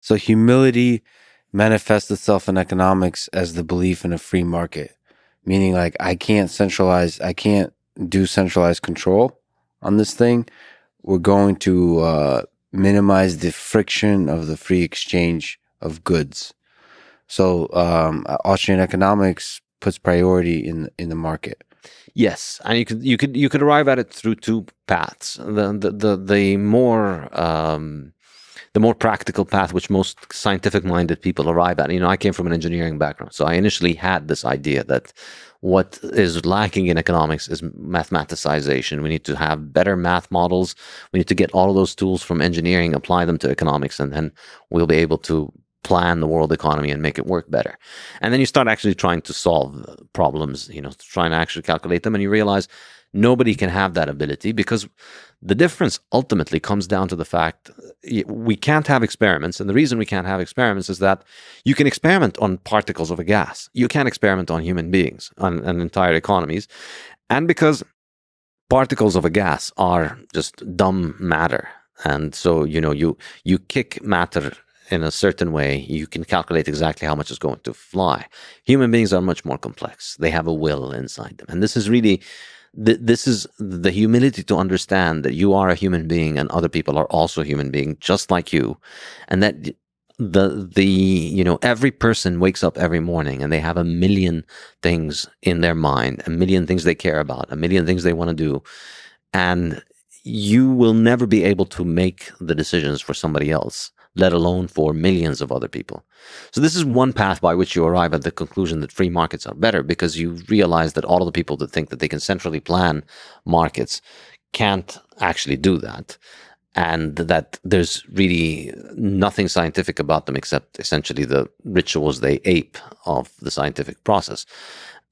So humility manifests itself in economics as the belief in a free market, meaning like I can't do centralized control on this thing. We're going to minimize the friction of the free exchange of goods. So Austrian economics puts priority in the market. Yes, and you could arrive at it through two paths. The more practical path, which most scientific-minded people arrive at. I came from an engineering background, so I initially had this idea that what is lacking in economics is mathematicization. We need to have better math models. We need to get all of those tools from engineering, apply them to economics, and then we'll be able to plan the world economy and make it work better. And then you start actually trying to solve problems, trying to actually calculate them, and you realize nobody can have that ability, because the difference ultimately comes down to the fact we can't have experiments. And the reason we can't have experiments is that you can experiment on particles of a gas. You can't experiment on human beings, on entire economies. And because particles of a gas are just dumb matter. And so, you kick matter in a certain way, you can calculate exactly how much is going to fly. Human beings are much more complex. They have a will inside them. And this is really, this is the humility to understand that you are a human being and other people are also human beings just like you. And that every person wakes up every morning and they have a million things in their mind, a million things they care about, a million things they want to do. And you will never be able to make the decisions for somebody else, let alone for millions of other people. So this is one path by which you arrive at the conclusion that free markets are better, because you realize that all of the people that think that they can centrally plan markets can't actually do that, and that there's really nothing scientific about them except essentially the rituals they ape of the scientific process.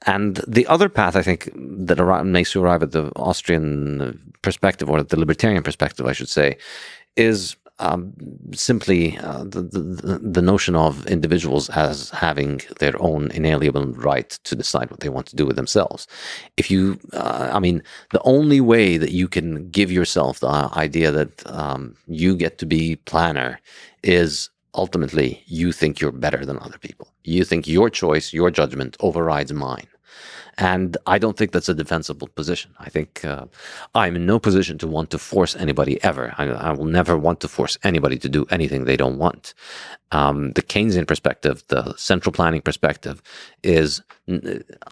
And the other path, I think, that makes you arrive at the Austrian perspective, or the libertarian perspective, I should say, is simply the notion of individuals as having their own inalienable right to decide what they want to do with themselves. If you, the only way that you can give yourself the idea that you get to be planner is ultimately you think you're better than other people. You think your choice, your judgment overrides mine. And I don't think that's a defensible position. I think I'm in no position to want to force anybody ever. I will never want to force anybody to do anything they don't want. The Keynesian perspective, the central planning perspective, is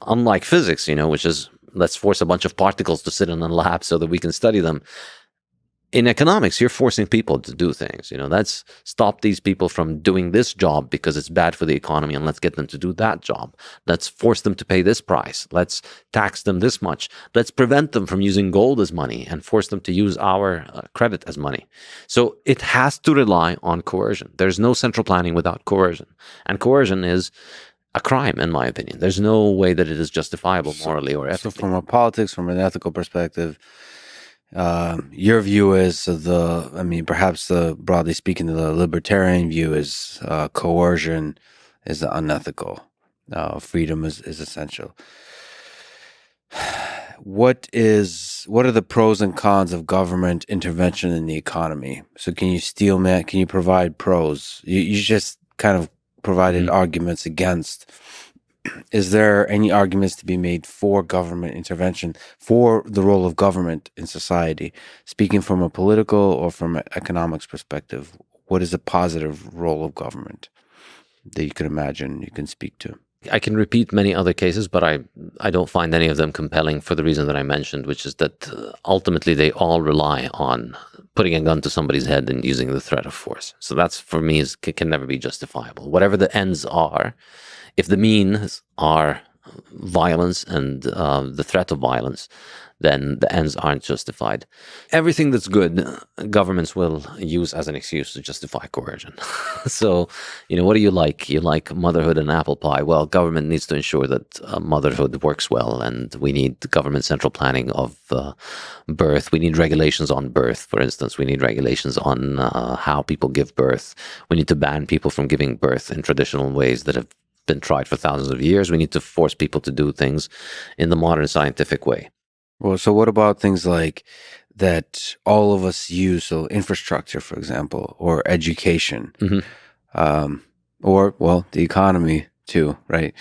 unlike physics, which is let's force a bunch of particles to sit in a lab so that we can study them. In economics, you're forcing people to do things. Let's stop these people from doing this job because it's bad for the economy, and let's get them to do that job. Let's force them to pay this price. Let's tax them this much. Let's prevent them from using gold as money and force them to use our credit as money. So it has to rely on coercion. There's no central planning without coercion. And coercion is a crime, in my opinion. There's no way that it is justifiable morally or ethically. So from an ethical perspective, your view is perhaps broadly speaking, the libertarian view is coercion is unethical. Freedom is essential. What are the pros and cons of government intervention in the economy? So can you provide pros? You just kind of provided arguments against. Is there any arguments to be made for government intervention, for the role of government in society? Speaking from a political or from an economics perspective, what is a positive role of government that you can imagine, you can speak to? I can repeat many other cases, but I don't find any of them compelling for the reason that I mentioned, which is that ultimately they all rely on putting a gun to somebody's head and using the threat of force. So that's, for me, can never be justifiable. Whatever the ends are, if the means are violence and the threat of violence, then the ends aren't justified. Everything that's good, governments will use as an excuse to justify coercion. So, what do you like? You like motherhood and apple pie. Well, government needs to ensure that motherhood works well, and we need government central planning of birth. We need regulations on birth, for instance. We need regulations on how people give birth. We need to ban people from giving birth in traditional ways that have been tried for thousands of years. We need to force people to do things in the modern scientific way. Well, so what about things like that all of us use, so infrastructure, for example, or education? or well, the economy too, right?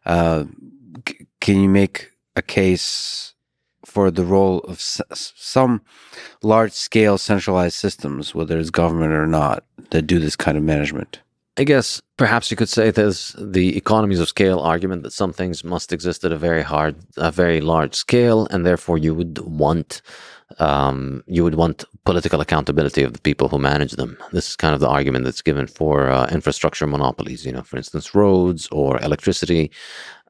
Uh, can you make a case for the role of some large-scale centralized systems, whether it's government or not, that do this kind of management? I guess perhaps you could say there's the economies of scale argument that some things must exist at a very large scale, and therefore you would want political accountability of the people who manage them. This is kind of the argument that's given for infrastructure monopolies. For instance, roads or electricity.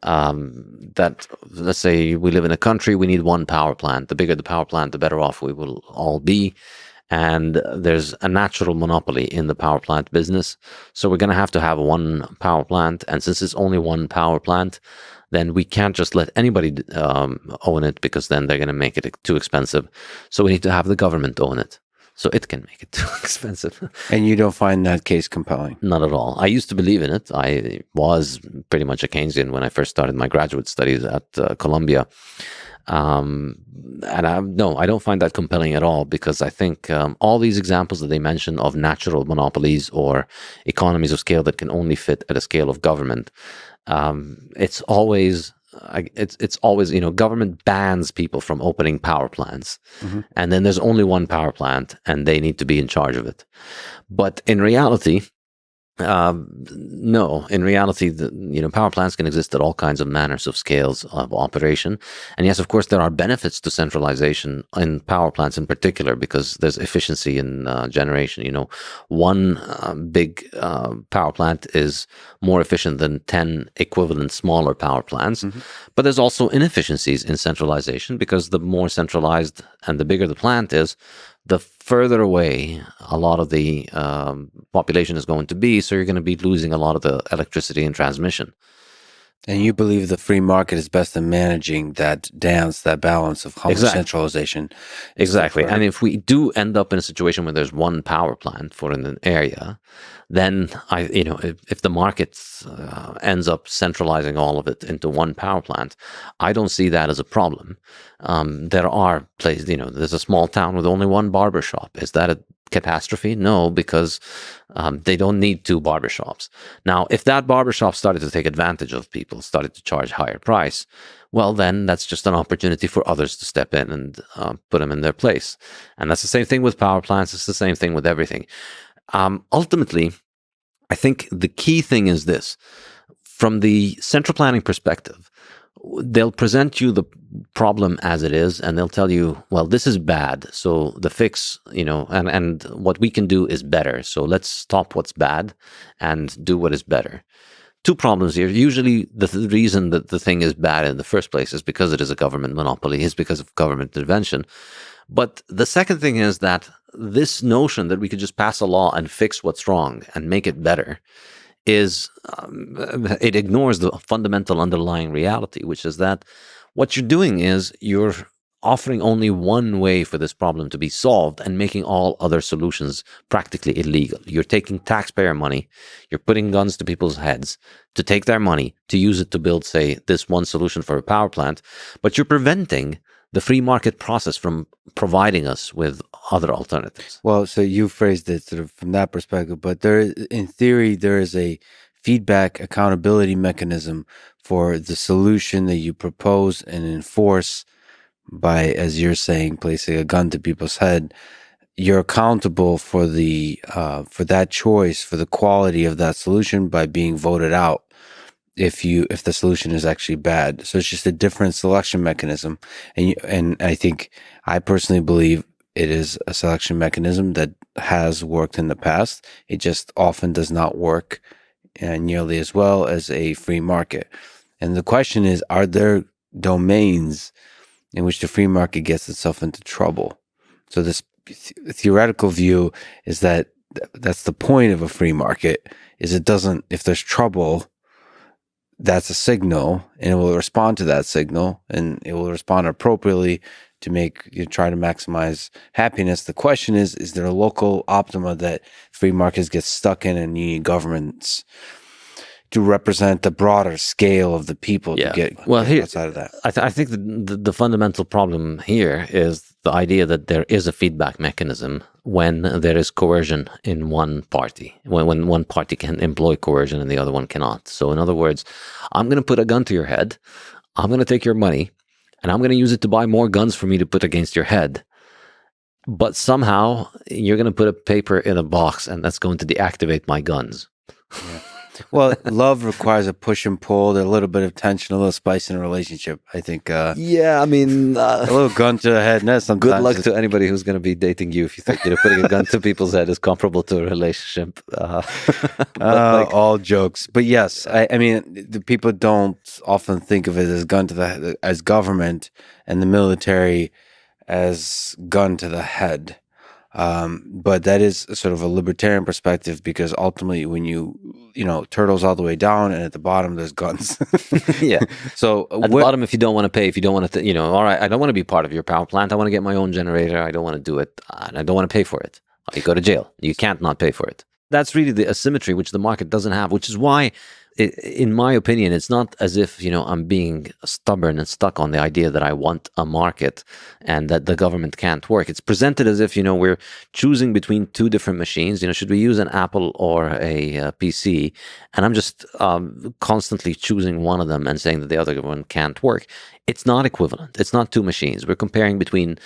That let's say we live in a country, we need one power plant. The bigger the power plant, the better off we will all be. And there's a natural monopoly in the power plant business. So we're going to have one power plant. And since it's only one power plant, then we can't just let anybody own it, because then they're going to make it too expensive. So we need to have the government own it, so it can make it too expensive. And you don't find that case compelling? Not at all. I used to believe in it. I was pretty much a Keynesian when I first started my graduate studies at Columbia. And I don't find that compelling at all, because I think all these examples that they mention of natural monopolies or economies of scale that can only fit at a scale of government, it's always government bans people from opening power plants, and then there's only one power plant and they need to be in charge of it. But in reality, no, in reality, power plants can exist at all kinds of manners of scales of operation. And yes, of course, there are benefits to centralization in power plants in particular, because there's efficiency in generation. One big power plant is more efficient than 10 equivalent smaller power plants. But there's also inefficiencies in centralization, because the more centralized and the bigger the plant is, the further away a lot of the population is going to be. So you're going to be losing a lot of the electricity and transmission. And you believe the free market is best in managing that dance, that balance of how much centralization. Exactly. And if we do end up in a situation where there's one power plant for an area, then if the market ends up centralizing all of it into one power plant, I don't see that as a problem. There are places, there's a small town with only one barber shop. Is that a catastrophe? No, because they don't need two barbershops. Now, if that barbershop started to take advantage of people, started to charge higher price, well, then that's just an opportunity for others to step in and put them in their place. And that's the same thing with power plants. It's the same thing with everything. Ultimately, I think the key thing is this. From the central planning perspective, they'll present you the problem as it is, and they'll tell you, well, this is bad, so the fix, and what we can do is better. So let's stop what's bad and do what is better. Two problems here. Usually the reason that the thing is bad in the first place is because it is a government monopoly, is because of government intervention. But the second thing is that this notion that we could just pass a law and fix what's wrong and make it better it ignores the fundamental underlying reality, which is that what you're doing is you're offering only one way for this problem to be solved and making all other solutions practically illegal. You're taking taxpayer money, you're putting guns to people's heads to take their money, to use it to build, say, this one solution for a power plant, but you're preventing the free market process from providing us with other alternatives. Well, so you phrased it sort of from that perspective, but in theory, there is a feedback accountability mechanism for the solution that you propose and enforce by, as you're saying, placing a gun to people's head. You're accountable for for that choice, for the quality of that solution, by being voted out if the solution is actually bad. So it's just a different selection mechanism. And I personally believe it is a selection mechanism that has worked in the past. It just often does not work nearly as well as a free market. And the question is, are there domains in which the free market gets itself into trouble? So this theoretical view is that that's the point of a free market, is it doesn't, if there's trouble, that's a signal, and it will respond to that signal, and it will respond appropriately to try to maximize happiness. The question is there a local optima that free markets get stuck in, and you need governments to represent the broader scale of the people to get outside of that? I think the fundamental problem here is the idea that there is a feedback mechanism when there is coercion in one party, when one party can employ coercion and the other one cannot. So in other words, I'm going to put a gun to your head, I'm going to take your money, and I'm going to use it to buy more guns for me to put against your head. But somehow you're going to put a paper in a box and that's going to deactivate my guns. Yeah. Well, love requires a push and pull, a little bit of tension, a little spice in a relationship. I think. Yeah, I mean, a little gun to the head. No, sometimes good luck to anybody who's going to be dating you if you think putting a gun to people's head is comparable to a relationship. All jokes, but yes, I mean, the people don't often think of it as gun to the as government and the military as gun to the head. But that is sort of a libertarian perspective, because ultimately when you turtles all the way down and at the bottom there's guns. Yeah. So at the bottom, if you don't want to pay, if you don't want to, all right, I don't want to be part of your power plant. I want to get my own generator. I don't want to do it. And I don't want to pay for it. You go to jail. You can't not pay for it. That's really the asymmetry which the market doesn't have, which is why, in my opinion, it's not as if, I'm being stubborn and stuck on the idea that I want a market and that the government can't work. It's presented as if, we're choosing between two different machines. Should we use an Apple or a PC? And I'm just constantly choosing one of them and saying that the other one can't work. It's not equivalent. It's not two machines. We're comparing between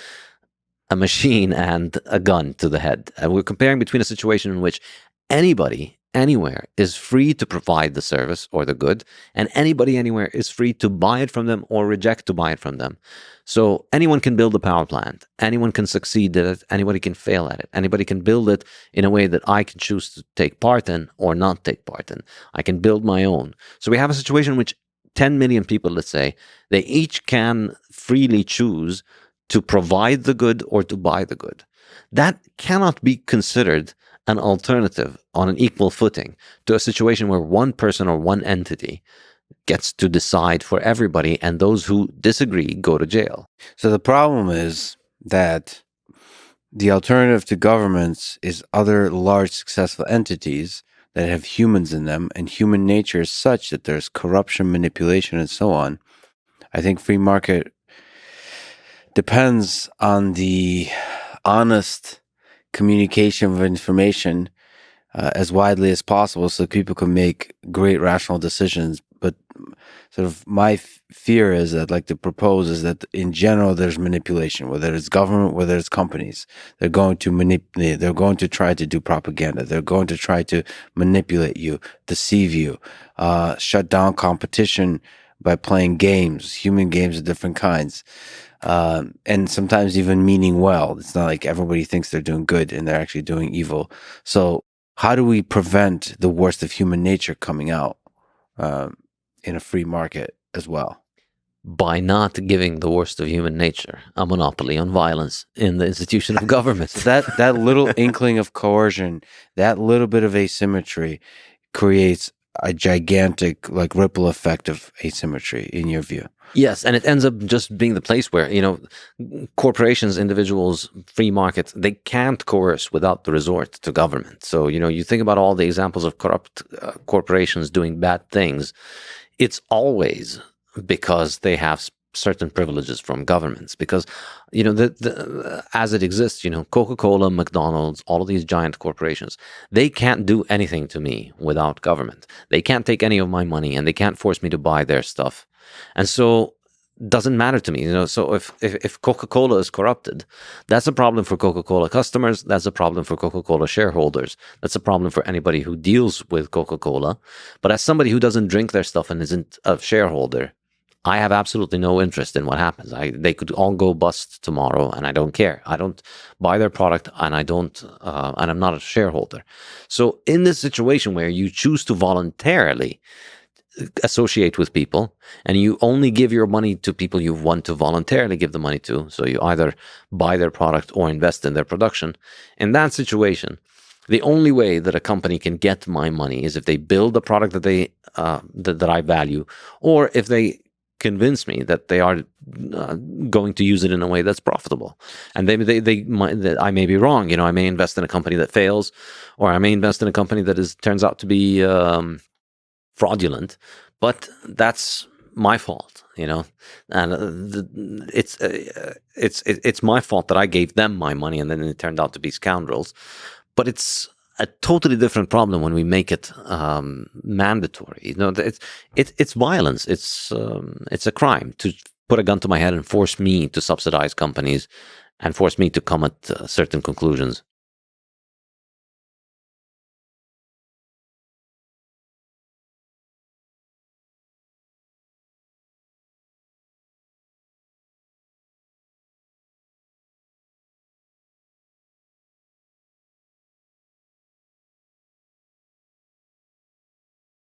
a machine and a gun to the head. And we're comparing between a situation in which anybody anywhere is free to provide the service or the good, and anybody anywhere is free to buy it from them or reject to buy it from them. So anyone can build a power plant, anyone can succeed at it, anybody can fail at it, anybody can build it in a way that I can choose to take part in or not take part in. I can build my own. So we have a situation in which 10 million people, let's say, they each can freely choose to provide the good or to buy the good. That cannot be considered an alternative on an equal footing to a situation where one person or one entity gets to decide for everybody, and those who disagree go to jail. So the problem is that the alternative to governments is other large successful entities that have humans in them, and human nature is such that there's corruption, manipulation, and so on. I think free market depends on the honest communication of information as widely as possible so people can make great rational decisions. But sort of my fear is that, like to propose, is that in general there's manipulation, whether it's government, whether it's companies. They're going to manipulate, they're going to try to do propaganda, they're going to try to manipulate you, deceive you, shut down competition by playing games, human games of different kinds. And sometimes even meaning well. It's not like everybody thinks they're doing good and they're actually doing evil. So how do we prevent the worst of human nature coming out in a free market as well? By not giving the worst of human nature a monopoly on violence in the institution of government. that little inkling of coercion, that little bit of asymmetry creates a gigantic ripple effect of asymmetry, in your view. Yes, and it ends up just being the place where, corporations, individuals, free markets, they can't coerce without the resort to government. So, you think about all the examples of corrupt corporations doing bad things, it's always because they have certain privileges from governments. Because, as it exists, Coca-Cola, McDonald's, all of these giant corporations, they can't do anything to me without government. They can't take any of my money and they can't force me to buy their stuff. And so it doesn't matter to me, so if Coca-Cola is corrupted, that's a problem for Coca-Cola customers, that's a problem for Coca-Cola shareholders, that's a problem for anybody who deals with Coca-Cola. But as somebody who doesn't drink their stuff and isn't a shareholder, I have absolutely no interest in what happens. They could all go bust tomorrow and I don't care. I don't buy their product and and I'm not a shareholder. So in this situation where you choose to voluntarily associate with people and you only give your money to people you want to voluntarily give the money to, so you either buy their product or invest in their production, in that situation, the only way that a company can get my money is if they build a product that they that I value, or if they convince me that they are going to use it in a way that's profitable. And I may be wrong. I may invest in a company that fails, or I may invest in a company that turns out to be fraudulent, but that's my fault. you know, and it's my fault that I gave them my money and then it turned out to be scoundrels. But it's a totally different problem when we make it mandatory. You know, it's violence. It's a crime to put a gun to my head and force me to subsidize companies and force me to come at certain conclusions.